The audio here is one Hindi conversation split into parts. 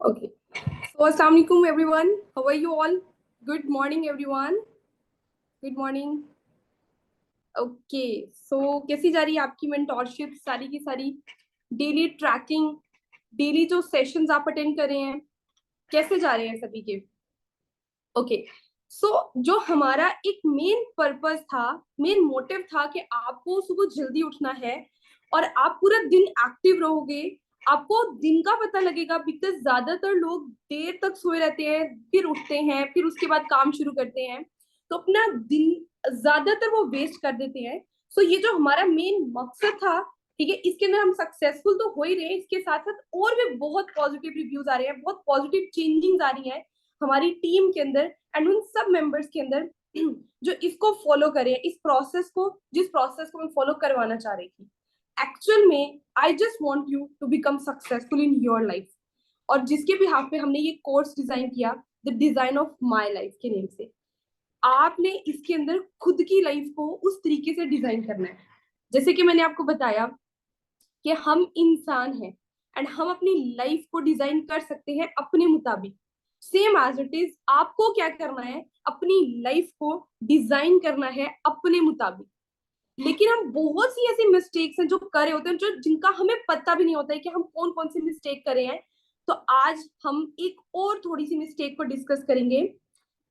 Okay. So, Assalamualaikum everyone. How are you all? Good morning everyone. Good morning. Okay. So, कैसी जा रही है आपकी मेंटोरशिप सारी की सारी? डेली ट्रैकिंग, डेली जो सेशंस आप अटेंड कर रहे हैं, कैसे जा रहे हैं सभी के? ओके. सो जो हमारा एक मेन पर्पस था, मेन मोटिव था कि आपको सुबह जल्दी उठना है और आप पूरा दिन एक्टिव रहोगे, आपको दिन का पता लगेगा, बिकॉज ज्यादातर लोग देर तक सोए रहते हैं, फिर उठते हैं, फिर उसके बाद काम शुरू करते हैं, तो अपना दिन ज्यादातर वो वेस्ट कर देते हैं. सो ये जो हमारा मेन मकसद था, ठीक है, इसके अंदर हम सक्सेसफुल तो हो ही रहे हैं, इसके साथ साथ और भी बहुत पॉजिटिव रिव्यूज आ रहे हैं, बहुत पॉजिटिव चेंजिंग आ रही है हमारी टीम के अंदर एंड उन सब मेंबर्स के अंदर जो इसको फॉलो करें, इस प्रोसेस को, जिस प्रोसेस को मैं फॉलो करवाना चाह रही थी. एक्चुअल में I just want you to become successful in your life, और जिसके भी हाथ पे हमने ये कोर्स डिजाइन किया, the design of my life के नेम से. आपने इसके अंदर खुद की लाइफ को उस तरीके से डिजाइन करना है, जैसे कि मैंने आपको बताया कि हम इंसान हैं एंड हम अपनी लाइफ को डिजाइन कर सकते हैं अपने मुताबिक. सेम एज इट इज, आपको क्या करना है, अपनी लाइफ को डिजाइन करना है अपने मुताबिक. लेकिन हम बहुत सी ऐसी मिस्टेक्स हैं जो कर रहे होते हैं, जो जिनका हमें पता भी नहीं होता है कि हम कौन कौन सी मिस्टेक करे हैं. तो आज हम एक और थोड़ी सी मिस्टेक को डिस्कस करेंगे,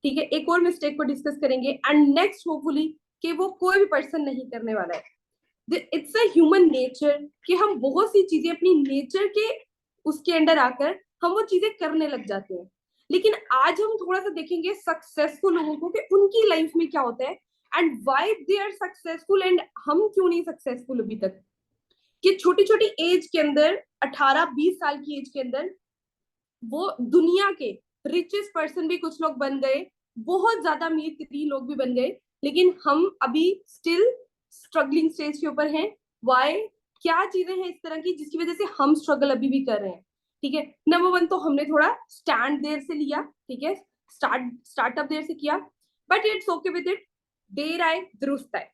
ठीक है, एक और मिस्टेक को डिस्कस करेंगे एंड नेक्स्ट होपफुली कि वो कोई भी पर्सन नहीं करने वाला है. इट्स अ ह्यूमन नेचर कि हम बहुत सी चीजें अपनी नेचर के उसके अंडर आकर हम वो चीजें करने लग जाते हैं. लेकिन आज हम थोड़ा सा देखेंगे सक्सेसफुल लोगों को कि उनकी लाइफ में क्या होता है and why they are successful and हम क्यों नहीं सक्सेसफुल अभी तक. कि छोटी छोटी एज के अंदर, 18-20 साल की एज के अंदर वो दुनिया के रिचेस्ट पर्सन भी कुछ लोग बन गए, बहुत ज्यादा अमीर तरीन लोग भी बन गए, लेकिन हम अभी स्टिल स्ट्रगलिंग स्टेज के ऊपर हैं. वाई? क्या चीजें हैं इस तरह की जिसकी वजह से हम स्ट्रगल अभी भी कर रहे हैं? ठीक है, नंबर वन तो हमने थोड़ा स्टैंड देर से लिया, ठीक है, स्टार्टअप देर से किया, but it's okay with it. देर आए दुरुस्त आए,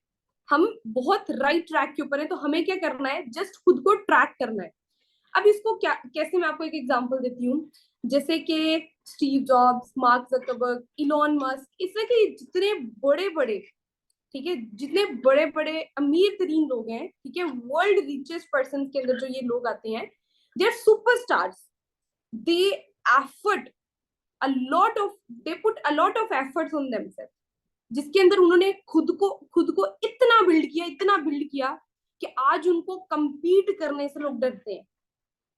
हम बहुत राइट ट्रैक के ऊपर है, तो हमें क्या करना है, जस्ट खुद को ट्रैक करना है. अब इसको क्या, कैसे, मैं आपको एक एग्जांपल देती हूँ. जैसे कि Steve jobs, mark Zuckerberg, Elon Musk, इस तरह के जितने बड़े बड़े, ठीक है, जितने बड़े बड़े अमीर तरीन लोग हैं, ठीक है, वर्ल्ड रिचेस्ट पर्सन के अंदर जो ये लोग आते हैं, they are superstars. They effort a lot of, they put a lot of efforts on themselves, जिसके अंदर उन्होंने खुद को इतना बिल्ड किया, इतना बिल्ड किया कि आज उनको कंपीट करने से लोग डरते हैं.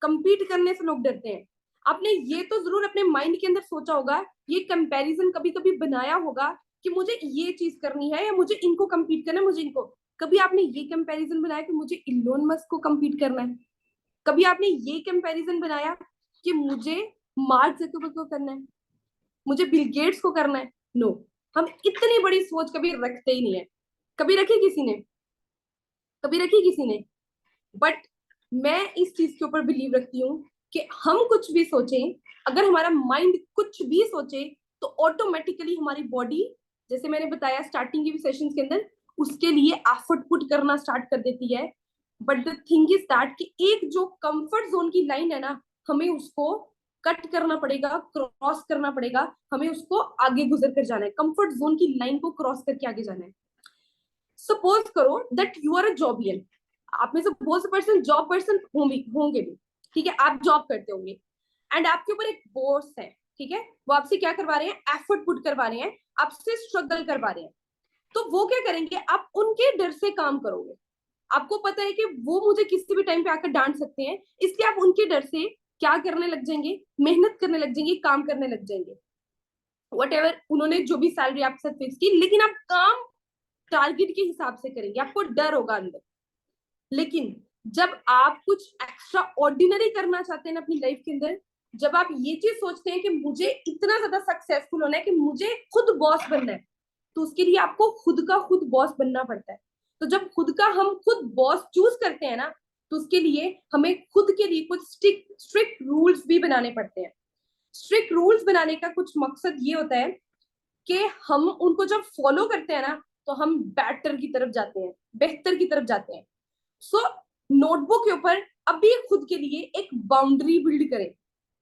कंपीट करने से लोग डरते हैं. आपने ये तो जरूर अपने माइंड के अंदर सोचा होगा, ये कंपैरिजन कभी कभी बनाया होगा कि मुझे ये चीज करनी है या मुझे इनको कंपीट करना है, मुझे इनको. कभी आपने ये कंपैरिजन बनाया कि मुझे इलोन मस्क को कंपीट करना है? कभी आपने ये कंपैरिजन बनाया कि मुझे मार्क जकरबर्ग को करना है, मुझे बिल गेट्स को करना है? नो. हम इतनी बड़ी सोच कभी रखते ही नहीं है. कभी रखी किसी ने? कभी रखी किसी ने? बट मैं इस चीज के ऊपर बिलीव रखती हूँ कि हम कुछ भी सोचें, अगर हमारा माइंड कुछ भी सोचे, तो ऑटोमेटिकली हमारी बॉडी, जैसे मैंने बताया स्टार्टिंग के भी सेशंस के अंदर, उसके लिए एफर्ट पुट करना स्टार्ट कर देती है. But the thing is that कि एक जो कंफर्ट जोन की लाइन है ना, हमें उसको कट करना पड़ेगा, क्रॉस करना पड़ेगा, हमें उसको आगे गुजर कर जाना है, कंफर्ट जोन की लाइन को क्रॉस करके आगे जाना है. सपोज करो दैट यू आर अ जॉबियन. आप में से बहुत से पर्सन जॉब पर्सन होंगे भी, ठीक है, आप जॉब करते होंगे एंड आपके ऊपर एक बॉस है, ठीक है, वो आपसे क्या करवा रहे हैं, एफर्ट पुट करवा रहे हैं, आपसे स्ट्रगल करवा रहे हैं. तो वो क्या करेंगे, आप उनके डर से काम करोगे. आपको पता है कि वो मुझे किसी भी टाइम पे आकर डांट सकते हैं, इसलिए आप उनके डर से क्या करने लग जाएंगे, मेहनत करने लग जाएंगे, काम करने लग जाएंगे. वट एवर उन्होंने जो भी सैलरी आपके साथ फिक्स की, लेकिन आप काम टारगेट के हिसाब से करेंगे, आपको डर होगा अंदर. लेकिन जब आप कुछ एक्स्ट्रा ऑर्डिनरी करना चाहते हैं अपनी लाइफ के अंदर, जब आप ये चीज सोचते हैं कि मुझे इतना ज्यादा सक्सेसफुल होना है कि मुझे खुद बॉस बनना है, तो उसके लिए आपको खुद का खुद बॉस बनना पड़ता है. तो जब खुद का हम खुद बॉस चूज करते हैं ना, तो उसके लिए हमें खुद के लिए कुछ स्ट्रिक्ट रूल्स भी बनाने पड़ते हैं. स्ट्रिक्ट रूल्स बनाने का कुछ मकसद ये होता है कि हम उनको जब फॉलो करते हैं ना, तो हम बेटर की तरफ जाते हैं, बेहतर की तरफ जाते हैं. सो नोटबुक के ऊपर अभी खुद के लिए एक बाउंड्री बिल्ड करें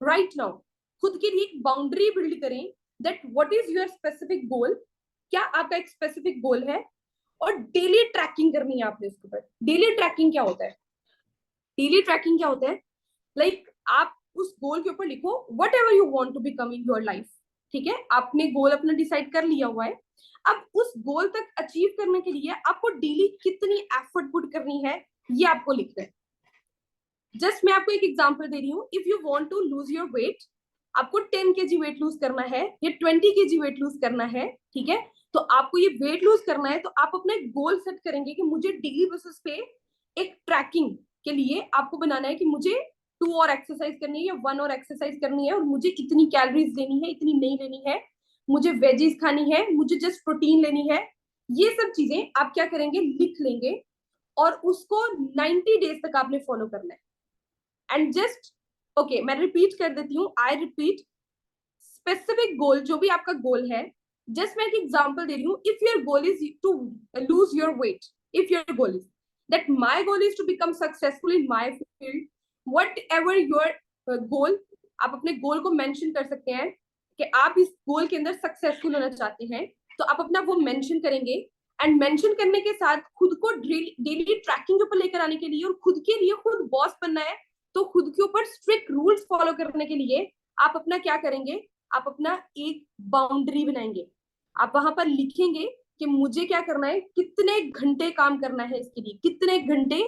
राइट नाउ. खुद के लिए एक बाउंड्री बिल्ड करें that what is your specific goal, क्या आपका एक स्पेसिफिक गोल है, और डेली ट्रैकिंग करनी है आपने उसके ऊपर। डेली ट्रैकिंग क्या होता है? डेली ट्रैकिंग क्या होता है? लाइक आप उस गोल के ऊपर लिखो whatever you want to become in your life. ठीक है, आपने गोल अपना डिसाइड कर लिया हुआ है। अब उस गोल तक अचीव करने के लिए आपको डेली कितनी एफर्ट पुट करनी है, ये आपको लिखना है। जस्ट मैं आपको एक एग्जांपल दे रही हूँ। If you want to lose your weight, आपको 10 केजी वेट लूज करना है या 20 केजी वेट लूज करना है, ठीक है, तो आपको ये वेट लूज करना है, तो आप अपना एक गोल सेट करेंगे कि मुझे डेली बेसिस पे एक ट्रैकिंग के लिए आपको बनाना है कि मुझे 2 और एक्सरसाइज करनी है या 1 और एक्सरसाइज करनी है, और मुझे इतनी कैलोरीज लेनी है, इतनी नहीं लेनी है, मुझे वेजीज खानी है, मुझे जस्ट प्रोटीन लेनी है। ये सब चीजें आप क्या करेंगे, लिख लेंगे, और उसको 90 डेज तक आपने फॉलो करना है। एंड जस्ट ओके, मैं रिपीट कर देती हूँ, आई रिपीट, स्पेसिफिक गोल, जो भी आपका गोल है, जस्ट मैं एक एग्जांपल दे रही हूँ। If your goal is to lose your weight, if your goal is that my goal is to become successful in my field, whatever your goal, आप अपने गोल को मेंशन कर सकते हैं कि आप इस गोल के अंदर सक्सेसफुल होना चाहते हैं, तो आप अपना वो मेंशन करेंगे। एंड मेंशन करने के साथ खुद को डेली ट्रैकिंग के ऊपर लेकर आने के लिए और खुद के लिए खुद बॉस बनना है, तो खुद के ऊपर स्ट्रिक्ट रूल्स फॉलो करने के लिए आप अपना क्या करेंगे, आप अपना एक बाउंड्री बनाएंगे। आप वहां पर लिखेंगे कि मुझे क्या करना है, कितने घंटे काम करना है, इसके लिए कितने घंटे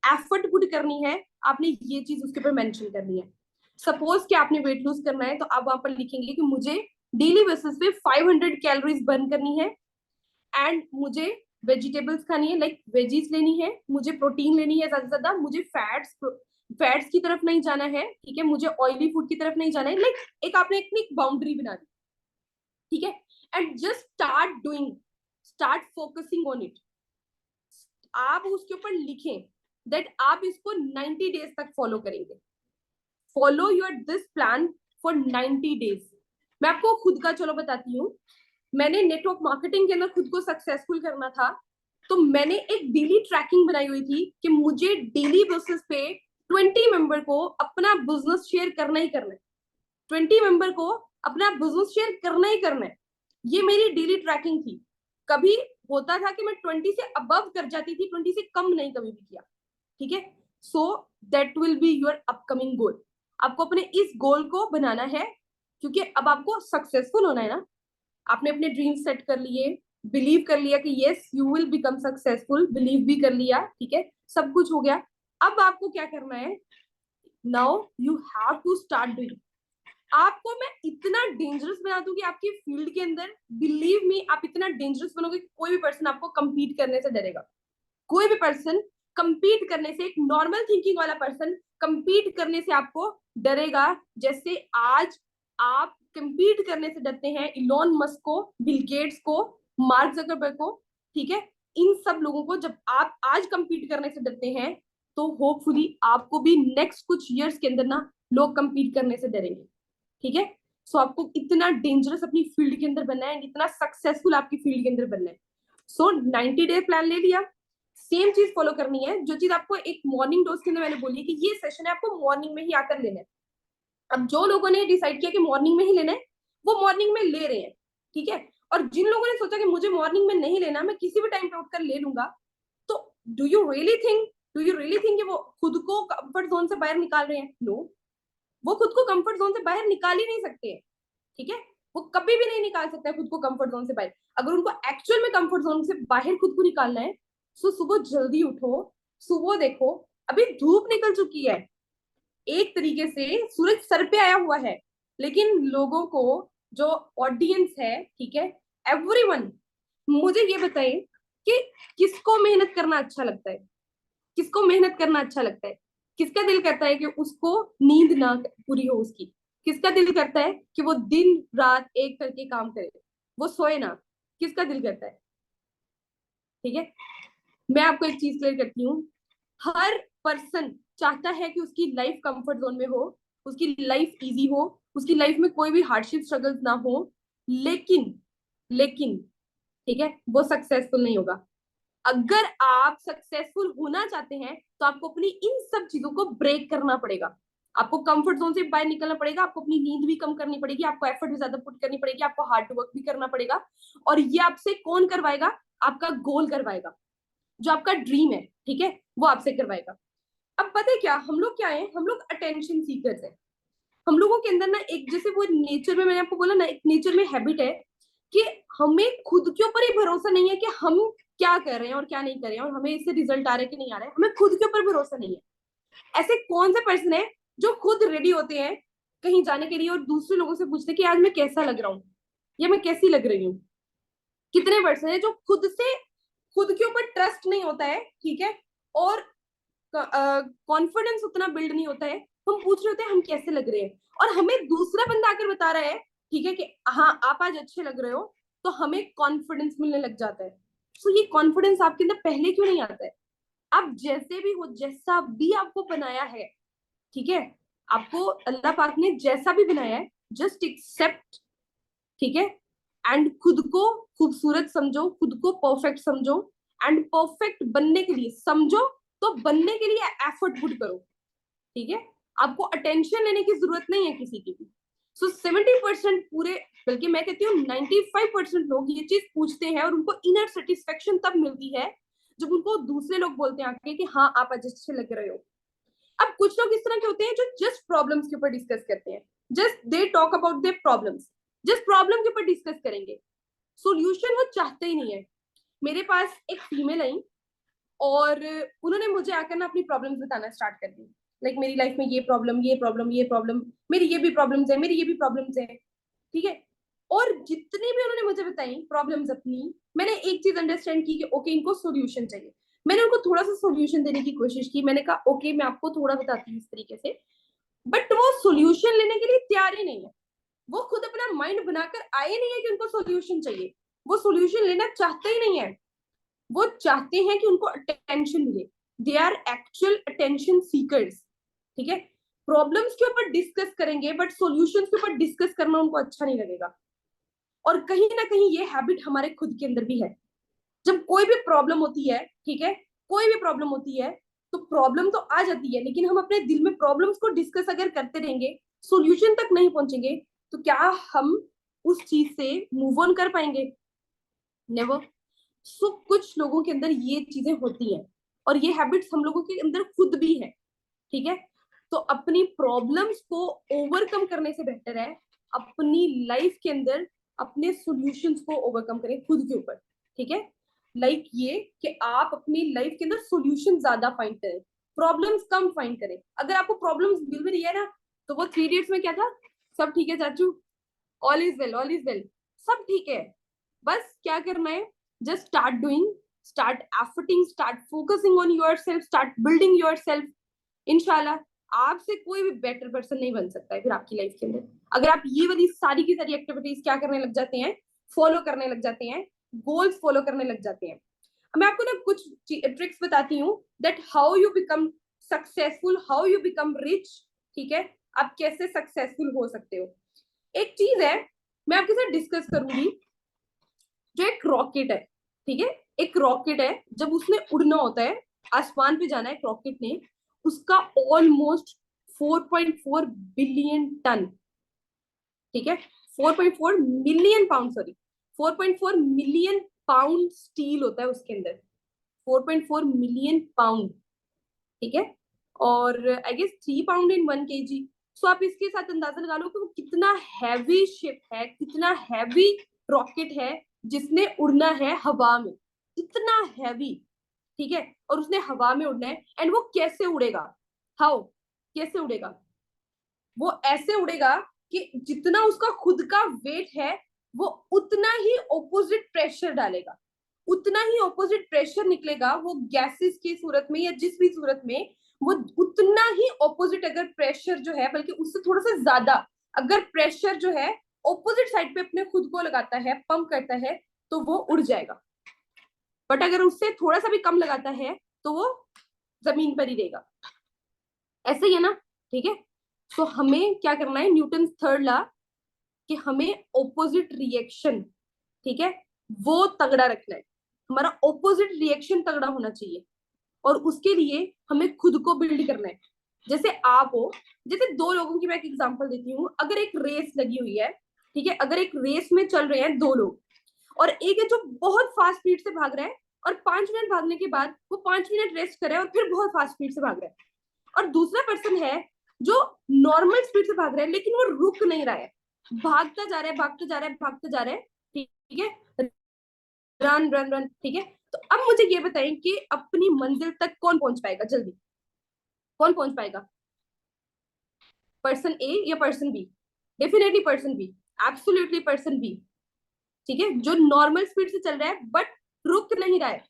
एफर्ट पुट करनी है, आपने ये चीज उसके ऊपर मेंशन करनी है। सपोज कि आपने वेट लूज करना है, तो आप वहां पर लिखेंगे कि मुझे डेली बेसिस पे 500 कैलोरीज बर्न करनी है, एंड मुझे वेजिटेबल्स खानी है, लाइक वेजीज लेनी है, मुझे प्रोटीन लेनी है ज्यादा से ज्यादा, मुझे फैट्स की तरफ नहीं जाना है, ठीक है, मुझे ऑयली फूड की तरफ नहीं जाना है। लाइक एक आपने एक बाउंड्री बना दी, ठीक है, and just start doing, start focusing on it. आप उसके ऊपर लिखें दैट आप इसको 90 डेज तक फॉलो करेंगे। Follow your this plan for 90 days. मैं आपको खुद का चलो बताती हूँ। मैंने नेटवर्क मार्केटिंग के अंदर खुद को सक्सेसफुल करना था, तो मैंने एक डेली ट्रैकिंग बनाई हुई थी कि मुझे डेली बेसिस पे 20 मेंबर को अपना बिजनेस शेयर करना ही करना है। 20 मेंबर को अपना बिजनेस शेयर करना ही करना है। ये मेरी डेली ट्रैकिंग थी। कभी होता था कि मैं 20 से अबव कर जाती थी, 20 से कम नहीं कभी भी किया, ठीक है। So that will be your upcoming goal. आपको अपने इस गोल को बनाना है, क्योंकि अब आपको सक्सेसफुल होना है ना। आपने अपने ड्रीम सेट कर लिए, बिलीव कर लिया कि yes you will become successful, believe भी कर लिया, ठीक है, सब कुछ हो गया। अब आपको क्या करना है, now you have to start doing. आपको मैं इतना डेंजरस बना दूंगी आपकी फील्ड के अंदर, बिलीव मी, आप इतना डेंजरस बनोगे कि कोई भी पर्सन आपको कंपीट करने से डरेगा। कोई भी पर्सन कंपीट करने से, एक नॉर्मल थिंकिंग वाला पर्सन कंपीट करने से आपको डरेगा, जैसे आज आप कंपीट करने से डरते हैं इलॉन मस्क को, बिल गेट्स को, मार्क जकरबर्ग को, ठीक है। इन सब लोगों को जब आप आज कंपीट करने से डरते हैं, तो होपफुली आपको भी नेक्स्ट कुछ ईयर्स के अंदर ना लोग कंपीट करने से डरेंगे, ठीक है। सो आपको इतना डेंजरस अपनी फील्ड के अंदर बनना है, इतना सक्सेसफुल आपकी फील्ड के अंदर बनना है। सो 90 डे प्लान ले लिया, सेम चीज फॉलो करनी है। जो चीज आपको एक मॉर्निंग डोज के अंदर मैंने बोली कि ये सेशन है आपको मॉर्निंग में ही आकर लेना है। अब जो लोगों ने डिसाइड किया कि मॉर्निंग में ही लेना है, वो मॉर्निंग में ले रहे हैं, ठीक है। और जिन लोगों ने सोचा कि मुझे मॉर्निंग में नहीं लेना, मैं किसी भी टाइम पे उठकर ले लूंगा, तो डू यू रियली थिंक कि वो खुद को कंफर्ट जोन से बाहर निकाल रहे हैं? नो, वो खुद को कंफर्ट जोन से बाहर निकाल ही नहीं सकते, ठीक है। वो कभी भी नहीं निकाल सकता है खुद को कंफर्ट जोन से बाहर। अगर उनको एक्चुअल में कंफर्ट जोन से बाहर खुद को निकालना है, तो सुबह जल्दी उठो, सुबह देखो, अभी धूप निकल चुकी है, एक तरीके से सूरज सर पे आया हुआ है, लेकिन लोगों को, जो ऑडियंस है, ठीक है, एवरीवन, मुझे ये बताए कि किसको मेहनत करना अच्छा लगता है, किसको मेहनत करना अच्छा लगता है, किसका दिल करता है कि उसको नींद ना पूरी हो उसकी, किसका दिल करता है कि वो दिन रात एक करके काम करे, वो सोए ना, किसका दिल करता है, ठीक है। मैं आपको एक चीज क्लियर करती हूँ, हर पर्सन चाहता है कि उसकी लाइफ कंफर्ट जोन में हो, उसकी लाइफ इजी हो, उसकी लाइफ में कोई भी हार्डशिप स्ट्रगल्स ना हो, लेकिन लेकिन ठीक है, वो सक्सेसफुल नहीं होगा। अगर आप सक्सेसफुल होना चाहते हैं, तो आपको अपनी इन सब चीजों को ब्रेक करना पड़ेगा। आपको कंफर्ट जोन से बाहर निकलना पड़ेगा, आपको अपनी नींद भी कम करनी पड़ेगी, आपको एफर्ट भी ज्यादा पुट करनी पड़ेगी, आपको हार्ड वर्क भी करना पड़ेगा। और ये आपसे कौन करवाएगा? आपका गोल करवाएगा, जो आपका ड्रीम है, ठीक है, वो आपसे करवाएगा। अब पता है क्या, हम लोग क्या है, हम लोग अटेंशन सीकर्स है। हम लोगों के अंदर ना एक, जैसे वो नेचर में, मैंने आपको बोला ना, एक नेचर में हैबिट है कि हमें खुद के ऊपर ही भरोसा नहीं है कि हम क्या कर रहे हैं और क्या नहीं कर रहे हैं, और हमें इससे रिजल्ट आ रहे हैं कि नहीं आ रहे हैं, हमें खुद के ऊपर भरोसा नहीं है। ऐसे कौन से पर्सन है जो खुद रेडी होते हैं कहीं जाने के लिए और दूसरे लोगों से पूछते हैं कि आज मैं कैसा लग रहा हूँ या मैं कैसी लग रही हूँ? कितने पर्सन है जो खुद के ऊपर ट्रस्ट नहीं होता है, ठीक है, और कॉन्फिडेंस उतना बिल्ड नहीं होता है, हम पूछ रहे होते हैं हम कैसे लग रहे हैं, और हमें दूसरा बंदा आकर बता रहा है, ठीक है, कि हाँ आप आज अच्छे लग रहे हो, तो हमें कॉन्फिडेंस मिलने लग जाता है। तो ये कॉन्फिडेंस आपके अंदर पहले क्यों नहीं आता है? आप जैसे भी हो, जैसा भी आपको बनाया है, ठीक है, आपको अल्लाह पाक ने जैसा भी बनाया है, जस्ट एक्सेप्ट, ठीक है, एंड खुद को खूबसूरत समझो, खुद को परफेक्ट समझो, एंड परफेक्ट बनने के लिए समझो, तो बनने के लिए एफर्ट पुट करो, ठीक है। आपको अटेंशन लेने की जरूरत नहीं है किसी की भी। सो 70% पूरे, बल्कि मैं कहती हूँ 95% लोग ये चीज पूछते हैं और उनको इनर सेटिस्फेक्शन तब मिलती है जब उनको दूसरे लोग बोलते हैं आके कि हाँ आप आज अच्छे लग रहे हो। अब कुछ लोग इस तरह के होते हैं जो जस्ट प्रॉब्लम्स के ऊपर डिस्कस करते हैं, just they talk about their problems, just problem के ऊपर डिस्कस करेंगे, सोल्यूशन वो चाहते ही नहीं है। मेरे पास एक फीमेल आई और उन्होंने मुझे आकर ना अपनी प्रॉब्लम्स बताना स्टार्ट कर दी, लाइक मेरी लाइफ में ये प्रॉब्लम, ये प्रॉब्लम, ये प्रॉब्लम, मेरी ये भी प्रॉब्लम्स है, मेरी ये भी प्रॉब्लम्स है, ठीक है। और जितनी भी उन्होंने मुझे बताई प्रॉब्लम्स अपनी, मैंने एक चीज अंडरस्टैंड की कि ओके इनको सोल्यूशन चाहिए। मैंने उनको थोड़ा सा सोल्यूशन देने की कोशिश की, मैंने कहा ओके मैं आपको थोड़ा बताती हूँ इस तरीके से, बट वो सोल्यूशन लेने के लिए तैयार ही नहीं है। वो खुद अपना माइंड बनाकर आए नहीं है कि उनको सोल्यूशन चाहिए, वो सोल्यूशन लेना चाहते ही नहीं है, वो चाहते हैं कि उनको अटेंशन मिले। They are actual attention seekers, ठीक है। प्रॉब्लम्स के ऊपर डिस्कस करेंगे बट सॉल्यूशंस के ऊपर डिस्कस करना उनको अच्छा नहीं लगेगा। और कहीं ना कहीं ये हैबिट हमारे खुद के अंदर भी है। जब कोई भी प्रॉब्लम होती है, ठीक है, कोई भी प्रॉब्लम होती है, तो प्रॉब्लम तो आ जाती है, लेकिन हम अपने दिल में प्रॉब्लम्स को डिस्कस अगर करते रहेंगे, सॉल्यूशन तक नहीं पहुंचेंगे, तो क्या हम उस चीज से मूव ऑन कर पाएंगे? नेवर। सो कुछ लोगों के अंदर ये चीजें होती हैं और ये हैबिट्स हम लोगों के अंदर खुद भी है, ठीक है। तो अपनी प्रॉब्लम्स को ओवरकम करने से बेहतर है अपनी लाइफ के अंदर अपने सॉल्यूशंस को ओवरकम करें खुद के ऊपर, ठीक है। लाइक ये कि आप अपनी लाइफ के अंदर सॉल्यूशन ज्यादा फाइंड करें, प्रॉब्लम्स कम फाइंड करें। अगर आपको प्रॉब्लम्स मिल भी रही है ना, तो वो थ्री इडियट्स में क्या था, सब ठीक है चाचू, all is well, all is well, सब ठीक है। बस क्या करना है, just start doing, start efforting, start focusing on yourself, start building yourself. इंशाल्लाह आपसे कोई भी बेटर पर्सन नहीं बन सकता है फिर आपकी लाइफ के अंदर, अगर आप ये वाली सारी की सारी एक्टिविटीज क्या करने लग जाते हैं, फॉलो करने लग जाते हैं, गोल्स फॉलो करने लग जाते हैं। मैं आपको ना कुछ ट्रिक्स बताती हूँ that how you become successful, how you become rich, ठीक है, आप कैसे सक्सेसफुल हो सकते हो। एक चीज है मैं आपके साथ डिस्कस करूंगी, जो एक रॉकेट है, ठीक है, एक रॉकेट है, जब उसने उड़ना होता है, आसमान पे जाना है एक रॉकेट ने, उसका ऑलमोस्ट 4.4 बिलियन टन, ठीक है, 4.4 million pound, sorry, 4.4 million pound steel होता है उसके अंदर, 4.4 मिलियन पाउंड, ठीक है, और I guess 3 pound in 1 kg। So आप इसके साथ अंदाजा लगा लो कि वो कितना हैवी शिप है, कितना हैवी रॉकेट है जिसने उड़ना है हवा में, इतना हैवी, ठीक है, और उसने हवा में उड़ना है। एंड वो कैसे उड़ेगा, हाउ, कैसे उड़ेगा? वो ऐसे उड़ेगा कि जितना उसका खुद का वेट है वो उतना ही ऑपोजिट प्रेशर डालेगा, उतना ही ऑपोजिट प्रेशर निकलेगा, वो गैसेस की सूरत में या जिस भी सूरत में, वो उतना ही ऑपोजिट अगर प्रेशर जो है, बल्कि उससे थोड़ा सा ज्यादा अगर प्रेशर जो है ऑपोजिट साइड पे अपने खुद को लगाता है, पंप करता है, तो वो उड़ जाएगा। बट अगर उससे थोड़ा सा भी कम लगाता है तो वो जमीन पर ही रहेगा। ऐसे ही है ना, ठीक है। तो हमें क्या करना है, न्यूटन थर्ड लॉ, कि हमें ऑपोजिट रिएक्शन, ठीक है, वो तगड़ा रखना है, हमारा ऑपोजिट रिएक्शन तगड़ा होना चाहिए, और उसके लिए हमें खुद को बिल्ड करना है। जैसे आप हो, जैसे दो लोगों की मैं एक एग्जांपल देती हूँ। अगर एक रेस लगी हुई है, ठीक है, अगर एक रेस में चल रहे हैं दो लोग, और एक है जो बहुत फास्ट स्पीड से भाग रहा है और 5 मिनट भागने के बाद वो 5 मिनट रेस्ट करे और फिर बहुत फास्ट स्पीड से भाग रहा है, और दूसरा पर्सन है जो नॉर्मल स्पीड से भाग रहा है लेकिन वो रुक नहीं रहा है, भागता जा रहा है, भागता जा रहा है, भागता जा रहा है, ठीक है, रन रन रन, ठीक है। तो अब मुझे ये बताएं कि अपनी मंजिल तक कौन पहुंच पाएगा जल्दी, कौन पहुंच पाएगा? पर्सन ए या person B? Definitely person B, absolutely person B, ठीक है, जो नॉर्मल स्पीड से चल रहा है बट रुक नहीं रहा है।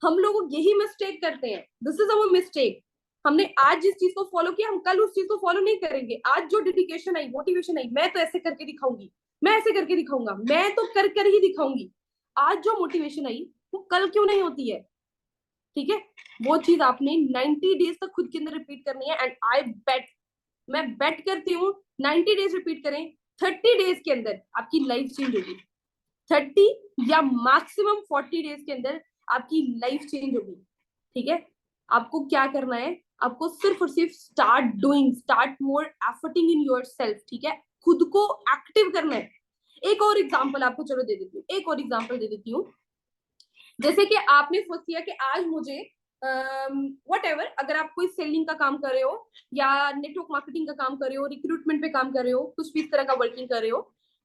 हम लोग यही मिस्टेक करते हैं, दिस इज अवर मिस्टेक। हमने आज जिस चीज को फॉलो किया हम कल उस चीज को फॉलो नहीं करेंगे। आज जो डेडिकेशन आई, मोटिवेशन आई, मैं तो ऐसे करके दिखाऊंगी, मैं ऐसे करके दिखाऊंगा, मैं तो कर ही दिखाऊंगी, आज जो मोटिवेशन आई वो कल क्यों नहीं होती है? ठीक है, वो चीज आपने 90 डेज तक खुद के अंदर रिपीट करनी है। एंड आई बेट, मैं बेट करती हूँ 90 डेज रिपीट करें, 30 डेज के अंदर आपकी लाइफ चेंज होगी। 30 या मैक्सिमम 40 डेज के अंदर आपकी लाइफ चेंज होगी। ठीक है, आपको क्या करना है? आपको सिर्फ और सिर्फ start doing, start more efforting in yourself, ठीक है, खुद को एक्टिव करना है। एक और एग्जांपल आपको चलो दे देती हूँ, एक और एग्जांपल दे देती हूँ। जैसे कि आपने सोच लिया कि आज मुझे वट एवर, अगर आप कोई सेलिंग का काम कर रहे हो या नेटवर्क मार्केटिंग का काम कर रहे हो, रिक्रूटमेंट पे काम कर रहे हो, कुछ भी इस तरह का वर्किंग कर रहे हो,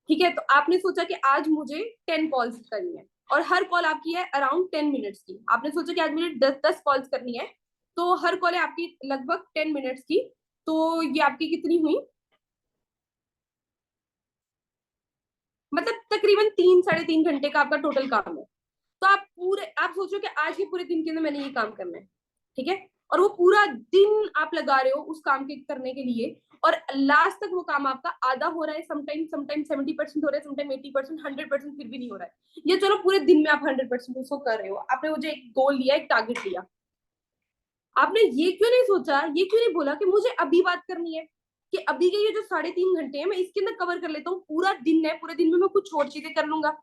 ठीक है, तो आपने सोचा कि आज मुझे 10 कॉल्स करनी है और हर कॉल आपकी है अराउंड 10 मिनट्स की। आपने सोचा कि आज मुझे 10 कॉल्स करनी है, तो हर कॉल है आपकी लगभग 10 मिनट्स की, तो ये आपकी कितनी हुई? मतलब तकरीबन 3 साढ़े 3 घंटे का आपका टोटल काम है। तो आप पूरे, आप सोचो कि आज के पूरे दिन के अंदर मैंने ये काम करना है, ठीक है, और वो पूरा दिन आप लगा रहे हो उस काम के करने के लिए, और लास्ट तक वो काम आपका आधा हो रहा है, समटाइम 70% हो रहा है, समटाइम 80%, 100% फिर भी नहीं हो रहा है। ये चलो पूरे दिन में आप 100% उसको कर रहे हो, आपने मुझे एक गोल लिया, एक टारगेट लिया, आपने ये क्यों नहीं सोचा, ये क्यों नहीं बोला कि मुझे अभी बात करनी है, कि अभी के ये जो 3.5 घंटे हैं मैं इसके अंदर कवर कर लेता हूँ, पूरा दिन है, पूरे दिन में मैं कुछ और चीजें कर लूंगा।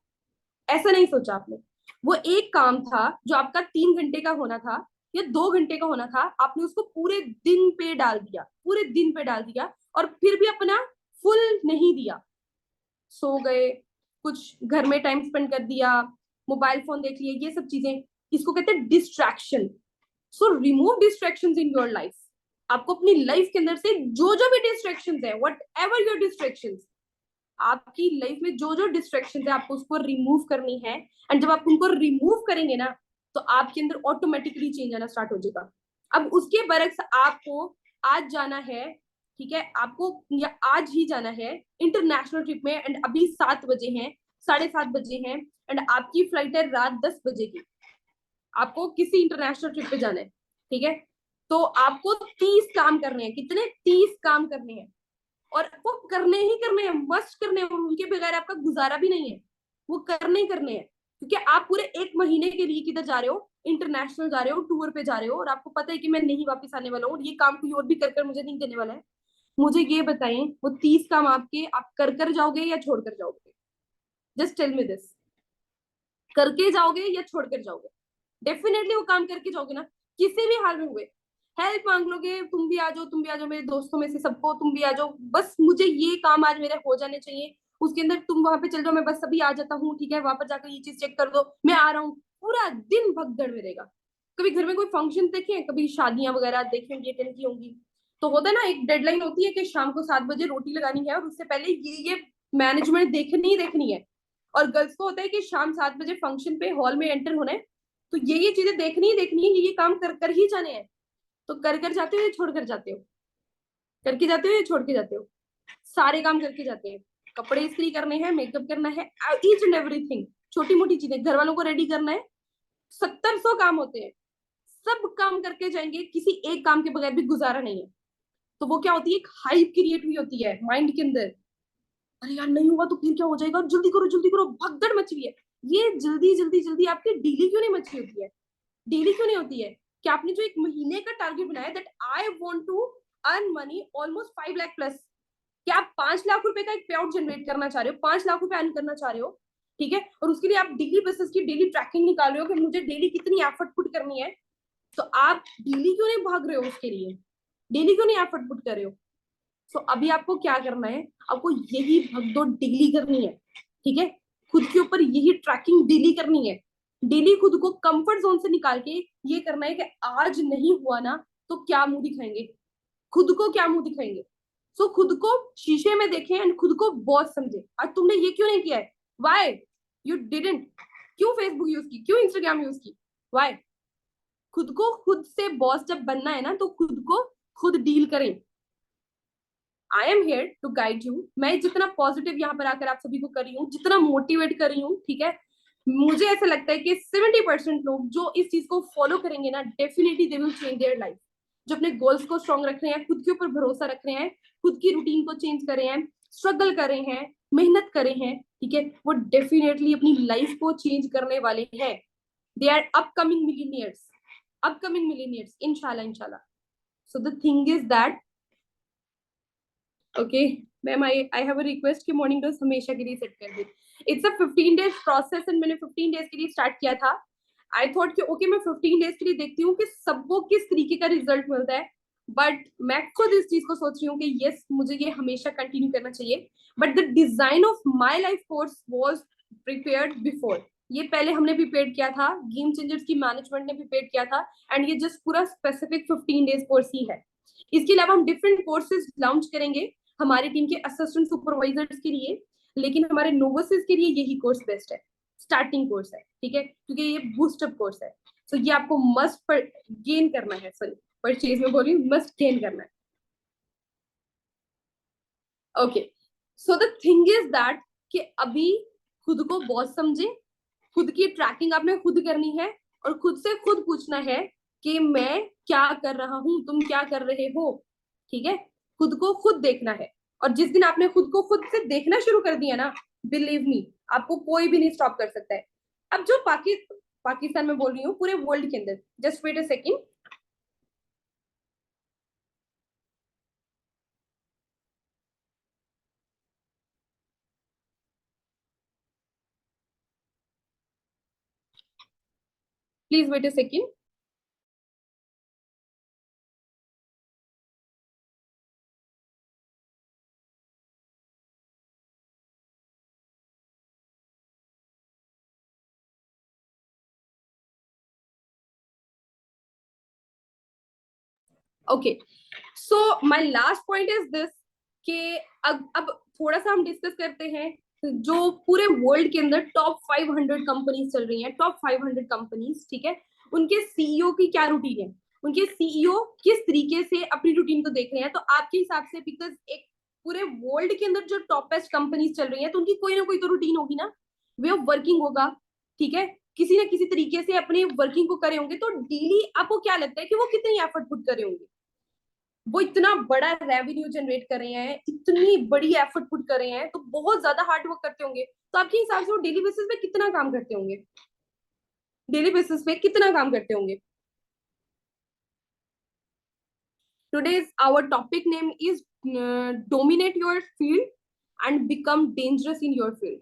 ऐसा नहीं सोचा आपने। वो एक काम था जो आपका 3 घंटे का होना था या 2 घंटे का होना था, आपने उसको पूरे दिन पे डाल दिया, पूरे दिन पे डाल दिया, और फिर भी अपना फुल नहीं दिया। सो गए, कुछ घर में टाइम स्पेंड कर दिया, मोबाइल फोन देख लिए, ये सब चीजें, इसको कहते हैं distraction. So remove distractions in your life. आपको अपनी लाइफ के अंदर से जो जो भी डिस्ट्रैक्शंस है, वट एवर योर डिस्ट्रैक्शंस, आपकी लाइफ में जो जो डिस्ट्रैक्शन है आपको उसको रिमूव करनी है। एंड जब आप उनको रिमूव करेंगे ना, तो आपके अंदर ऑटोमेटिकली चेंज आना स्टार्ट हो जाएगा। अब उसके बरक्स आपको आज जाना है, ठीक है, आपको या आज ही जाना है इंटरनेशनल ट्रिप में, एंड अभी 7 बजे हैं, 7:30 बजे हैं, एंड आपकी फ्लाइट है रात 10 बजे की, आपको किसी इंटरनेशनल ट्रिप पे जाना है, ठीक है, तो आपको 30 काम करने हैं। कितने? 30 काम करने हैं, और वो करने ही करने हैं, मस्ट करने हैं, उनके बगैर आपका गुजारा भी नहीं है, वो करने ही करने हैं, क्योंकि आप पूरे 1 महीने के लिए किधर जा रहे हो? इंटरनेशनल जा रहे हो, टूर पे जा रहे हो, और आपको पता है कि मैं नहीं वापस आने वाला हूँ, और ये काम कोई और भी कर मुझे नहीं देने वाला है। मुझे ये बताएं, वो 30 काम आपके आप कर जाओगे या छोड़ कर जाओगे? जस्ट टेल मी दिस, करके जाओगे या छोड़ कर जाओगे? डेफिनेटली वो काम करके जाओगे ना, किसी भी हाल में हुए। हेल्प मांग लोगे, तुम भी आ जाओ, तुम भी आ जाओ, मेरे दोस्तों में से सबको तुम भी आ जाओ, बस मुझे ये काम आज मेरे हो जाने चाहिए, उसके अंदर तुम वहां पे चल जाओ, मैं बस अभी आ जाता हूँ, ठीक है, वहां पर जाकर ये चीज चेक कर दो, मैं आ रहा हूँ, पूरा दिन भगदड़ में रहेगा। कभी घर में कोई फंक्शन देखे, कभी शादियां वगैरह देखे होंगी, अटेंड की होंगी, तो होता है ना, एक डेडलाइन होती है कि शाम को 7 बजे रोटी लगानी है, और उससे पहले ये मैनेजमेंट देखनी ही देखनी है। और गर्ल्स को होता है कि शाम 7 बजे फंक्शन पे हॉल में एंटर होना है, तो ये चीजें देखनी ही देखनी है, ये काम कर ही जाने हैं। तो कर जाते हो या छोड़ कर जाते हो? करके जाते हो या छोड़ के जाते हो? सारे काम करके जाते हैं। कपड़े इस्त्री करने हैं, मेकअप करना है, ईच एंड एवरीथिंग, छोटी मोटी चीजें, घर वालों को रेडी करना है, 70-100 काम होते हैं, सब काम करके जाएंगे, किसी एक काम के बगैर भी गुजारा नहीं है। तो वो क्या होती है, एक हाइप क्रिएट हुई होती है माइंड के अंदर, अरे यार नहीं हुआ तो फिर क्या हो जाएगा, जल्दी करो, भगदड़ मची हुई है। ये जल्दी जल्दी जल्दी आपकी डेली क्यों नहीं मची होती है? डेली क्यों नहीं होती है? कि आपने जो एक महीने का टारगेट बनाया, that I want to earn money almost 5 lakh plus, कि आप 5 लाख रुपए का एक पे आउट जनरेट करना चाह रहे हो, 5 लाख रुपए अर्न करना चाह रहे हो, ठीक है, और उसके लिए आप डेली बेसिस की डेली ट्रैकिंग निकाल रहे हो कि मुझे डेली कितनी एफर्ट पुट करनी है, तो आप डेली क्यों नहीं भाग रहे हो उसके लिए? डेली क्यों नहीं एफर्ट पुट कर रहे हो? सो अभी आपको क्या करना है, आपको यही भगदौड़ डेली करनी है, ठीक है? खुद के ऊपर यही ट्रैकिंग डेली करनी है। डेली खुद को कंफर्ट जोन से निकाल के ये करना है कि आज नहीं हुआ ना तो क्या मुंह दिखाएंगे, खुद को क्या मुंह दिखाएंगे। सो खुद को शीशे में देखें एंड खुद को बॉस समझे। आज तुमने ये क्यों नहीं किया है? Why you didn't? क्यों फेसबुक यूज की, क्यों इंस्टाग्राम यूज की? वाई? खुद को खुद से बॉस जब बनना है ना तो खुद को खुद डील करें। I am here to guide you. मैं जितना पॉजिटिव यहाँ पर आकर आप सभी को कर रही हूँ, जितना मोटिवेट कर रही हूँ, ठीक है, मुझे ऐसा लगता है कि 70% लोग जो इस चीज को फॉलो करेंगे ना, definitely they will change their life. जो अपने गोल्स को स्ट्रॉन्ग रख रहे हैं, खुद के ऊपर भरोसा रख रहे हैं, खुद की रूटीन को चेंज कर रहे हैं, स्ट्रगल कर रहे हैं, मेहनत कर रहे हैं, ठीक है, वो डेफिनेटली अपनी लाइफ को चेंज करने वाले हैं। They are upcoming millionaires, upcoming millionaires, इंशाल्लाह इंशाल्लाह। So the thing is that, okay ma'am, I have a request कि मॉर्निंग डोज हमेशा के लिए सेट कर दे। It's a 15 days process and मैंने 15 डेज के लिए स्टार्ट किया था। आई थॉट कि ओके मैं 15 डेज के लिए देखती हूँ कि सबको किस तरीके का रिजल्ट मिलता है, बट मैं खुद इस चीज को सोच रही हूँ कि यस मुझे ये हमेशा कंटिन्यू करना चाहिए। But the design of my life course was prepared before. ये पहले हमने प्रिपेयर किया था, गेम चेंजर्स की मैनेजमेंट ने प्रिपेयर किया था, एंड ये जस्ट पूरा स्पेसिफिक 15 डेज कोर्स ही है। इसके अलावा हम डिफरेंट कोर्सेज लॉन्च करेंगे हमारी टीम के असिस्टेंट सुपरवाइजर्स के लिए, लेकिन हमारे नोवसिस के लिए यही कोर्स बेस्ट है, स्टार्टिंग कोर्स है, ठीक है, क्योंकि ये बूस्टअप कोर्स है। सो ये आपको मस्ट पर गेन करना है, सॉरी परचेज में बोल रही हूँ, मस्ट गेन करना है। Okay, so the thing is that कि अभी खुद को बॉस समझे, खुद की ट्रैकिंग आपने खुद करनी है और खुद से खुद पूछना है कि मैं क्या कर रहा हूं, तुम क्या कर रहे हो, ठीक है? खुद को खुद देखना है। और जिस दिन आपने खुद को खुद से देखना शुरू कर दिया ना, बिलीव मी, आपको कोई भी नहीं स्टॉप कर सकता है। अब जो पाकिस्तान में बोल रही हूँ, पूरे वर्ल्ड के अंदर, just wait a second, please wait a second. Okay, so my last point is this कि अब थोड़ा सा हम डिस्कस करते हैं जो पूरे वर्ल्ड के अंदर टॉप 500 कंपनीज चल रही हैं, टॉप 500 कंपनीज, ठीक है, उनके सीईओ की क्या रूटीन है, उनके सीईओ किस तरीके से अपनी रूटीन को देख रहे हैं। तो आपके हिसाब से, बिकॉज एक पूरे वर्ल्ड के अंदर जो टॉपेस्ट कंपनीज चल रही हैं तो उनकी कोई ना कोई तो रूटीन होगी ना, वे ऑफ वर्किंग होगा, ठीक है, किसी ना किसी तरीके से अपनी वर्किंग को करे होंगे। तो डेली आपको क्या लगता है कि वो कितनी एफर्ट पुट करे होंगे? वो इतना बड़ा रेवेन्यू जनरेट कर रहे हैं, इतनी बड़ी एफर्ट पुट कर रहे हैं, तो बहुत ज्यादा हार्ड वर्क करते होंगे। तो आपके हिसाब से वो डेली बेसिस पे कितना काम करते होंगे? डेली बेसिस पे कितना काम करते होंगे? Today's our topic name is dominate your field and become dangerous in your field.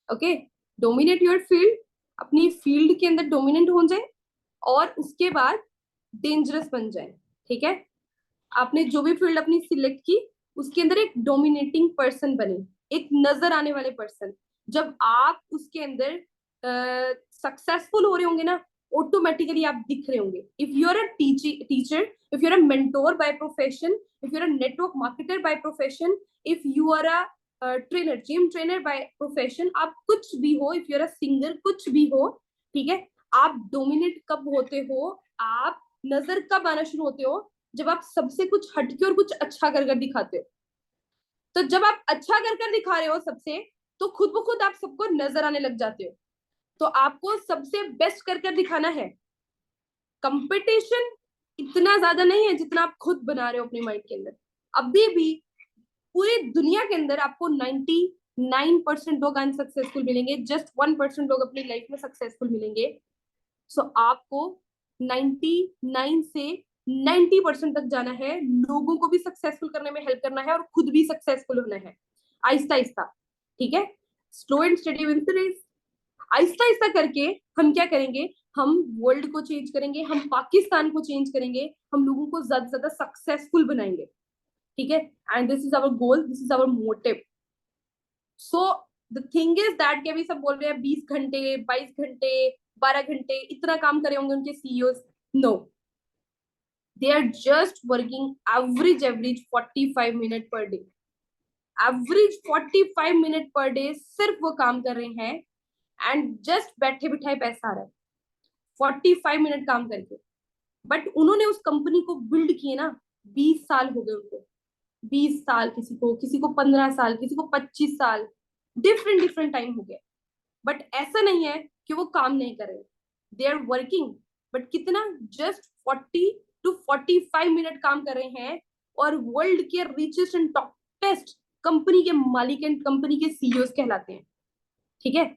Okay, dominate your field, अपनी फील्ड के अंदर डोमिनेंट हो जाए और उसके बाद डेंजरस बन जाए, ठीक है? आपने जो भी फील्ड अपनी सिलेक्ट की उसके अंदर एक डोमिनेटिंग पर्सन बने, एक नजर आने वाले पर्सन। जब आप उसके अंदर सक्सेसफुल हो रहे होंगे ना, ऑटोमेटिकली आप दिख रहे होंगे। If you are a teacher, if you are a mentor by profession, if you are a network marketer by profession, if you are a trainer, gym trainer by profession, आप कुछ भी हो, if you are a singer, कुछ भी हो, ठीक है, आप डोमिनेट कब होते हो, आप नजर कब आना शुरू होते हो? जब आप सबसे कुछ हटके और कुछ अच्छा कर कर दिखाते हो। तो जब आप अच्छा कर कर दिखा रहे हो सबसे, तो खुद ब खुद आप सबको नजर आने लग जाते हो। तो आपको सबसे बेस्ट कर कर दिखाना है। कंपटीशन इतना ज्यादा नहीं है जितना आप खुद बना रहे हो अपने माइंड के अंदर। अभी भी पूरी दुनिया के अंदर आपको 99% लोग अनसक्सेसफुल मिलेंगे, जस्ट 1% लोग अपनी लाइफ में सक्सेसफुल मिलेंगे। सो आपको 99 से 90% तक जाना है, लोगों को भी सक्सेसफुल करने में हेल्प करना है और खुद भी सक्सेसफुल होना है, आहिस्ता आहिस्ता, ठीक है? Slow and study wins the race. आहिस्ता आहिस्ता करके हम क्या करेंगे, हम वर्ल्ड को चेंज करेंगे, हम पाकिस्तान को चेंज करेंगे, हम लोगों को ज्यादा से ज्यादा सक्सेसफुल बनाएंगे, ठीक है। And this is our goal, this is our motive. So the thing is that कि अभी सब बोल रहे हैं 20 घंटे, 22 घंटे, 12 घंटे इतना काम करे होंगे उनके CEOs. No, they are just working average 45 minute per day. Average 45 minute per day सिर्फ वो काम कर रहे हैं, एंड जस्ट बैठे बिठाए पैसा आ रहा है 45 मिनट काम करके। बट उन्होंने उस कंपनी को बिल्ड किए ना, 20 साल हो गए उनको। 20 साल, किसी को 15 साल, किसी को 25 साल, डिफरेंट डिफरेंट टाइम हो गया। बट ऐसा नहीं है कि वो काम नहीं कर रहे, दे आर वर्किंग। बट कितना, जस्ट 40 to 45 मिनट काम कर रहे हैं, और वर्ल्ड के रिचेस्ट एंड टॉपेस्ट कंपनी के मालिक एंड कंपनी के सीईओ कहलाते हैं, ठीक है।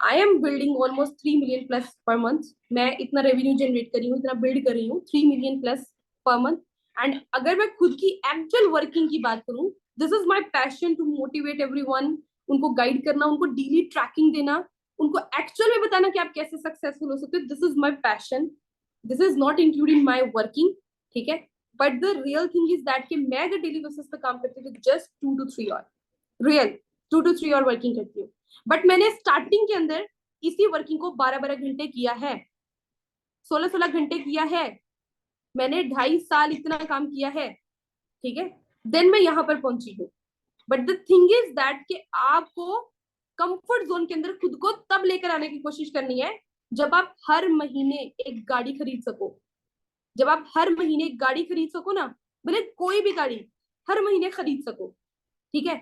I am building almost 3 million plus per month. मैं इतना रेवेन्यू जनरेट कर रही हूँ, इतना बिल्ड कर रही हूँ, 3 million plus per month. And अगर मैं खुद की एक्चुअल वर्किंग की बात करूँ, this is my passion to motivate everyone, उनको गाइड करना, उनको डेली ट्रैकिंग देना, उनको एक्चुअल में बताना कि आप कैसे सक्सेसफुल हो सकते हो। This is my passion, this is not including my working, ठीक है। But the real thing is that कि मैं अगर डेली बेसिस पे काम करती हूँ तो just 2 to 3 hour real 2 to 3 hour working करती हूँ। बट मैंने स्टार्टिंग के अंदर इसी वर्किंग को 12 12 घंटे किया है, 16 16 घंटे किया है। मैंने 2.5 साल इतना काम किया है, ठीक है। देन मैं यहाँ पर पहुंची हूँ। But the thing is that कि आपको कंफर्ट जोन के अंदर खुद को तब लेकर आने की कोशिश करनी है जब आप हर महीने एक गाड़ी खरीद सको। जब आप हर महीने एक गाड़ी खरीद सको ना, भले कोई भी गाड़ी हर महीने खरीद सको, ठीक है।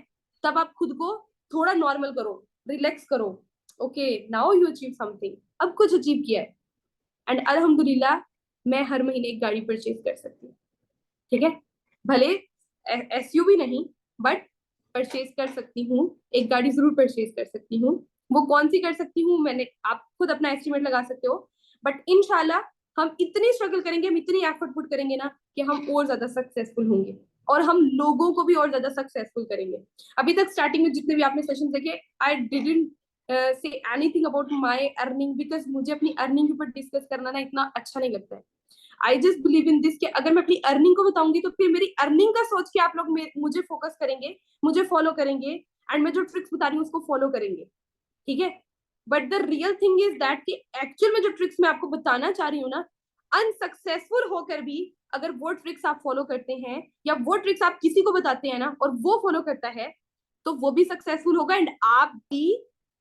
तब आप खुद को थोड़ा नॉर्मल करो, रिलैक्स करो। Okay, now you achieve something, अब कुछ अचीव किया है। एंड अल्हम्दुलिल्लाह मैं हर महीने एक गाड़ी परचेज कर सकती हूँ, ठीक है। भले एसयूवी नहीं, बट परचेज कर सकती हूँ, एक गाड़ी जरूर परचेज कर सकती हूँ। वो कौन सी कर सकती हूँ, मैंने, आप खुद अपना एस्टिमेट लगा सकते हो। बट इंशाल्लाह हम इतनी स्ट्रगल करेंगे, हम इतनी एफर्ट पुट करेंगे ना कि हम और ज्यादा सक्सेसफुल होंगे, और हम लोगों को भी और ज्यादा सक्सेसफुल करेंगे। अभी तक स्टार्टिंग में जितने भी आपने सेशन देखे, I didn't say anything about my earning, because मुझे अपनी अर्निंग के ऊपर डिस्कस करना ना इतना अच्छा नहीं लगता है। I just believe in this कि अगर मैं अपनी अर्निंग को बताऊंगी तो फिर मेरी अर्निंग का सोच के आप लोग मुझे फोकस करेंगे, मुझे फॉलो करेंगे, एंड मैं जो ट्रिक्स बता रही हूँ उसको फॉलो करेंगे, ठीक है। But the real thing is that कि एक्चुअल में जो ट्रिक्स मैं आपको बताना चाह रही हूँ ना, अनसक्सेसफुल होकर भी अगर वो ट्रिक्स आप फॉलो करते हैं, या वो ट्रिक्स आप किसी को बताते हैं ना और वो फॉलो करता है, तो वो भी सक्सेसफुल होगा एंड आप भी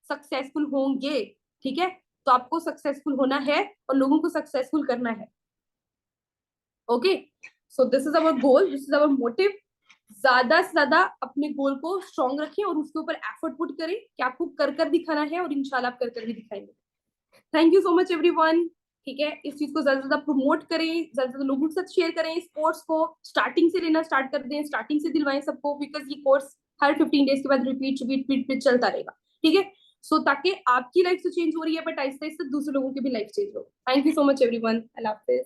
सक्सेसफुल होंगे, ठीक है। तो आपको सक्सेसफुल होना है और लोगों को सक्सेसफुल करना है। Okay, so this is our goal, this is our motive. ज्यादा से ज्यादा अपने गोल को स्ट्रॉन्ग रखें और उसके ऊपर एफर्ट पुट करें कि आपको कर कर दिखाना है, और इंशाल्लाह आप कर कर भी दिखाएंगे। Thank you so much everyone, ठीक है। इस चीज को ज्यादा से ज्यादा प्रमोट करें, ज्यादा से ज्यादा लोगों के साथ शेयर करें, स्पोर्ट्स को स्टार्टिंग से लेना स्टार्ट कर दें, स्टार्टिंग से दिलवाएं सबको, बिकॉज ये कोर्स हर 15 डेज के बाद रिपीट रिपीट रिपीट चलता रहेगा, ठीक है। सो ताकि आपकी लाइफ तो चेंज हो रही है, बट आहिस्ता आहिस्ता दूसरे लोगों की भी लाइफ चेंज हो। Thank you so much everyone, Allah Hafiz.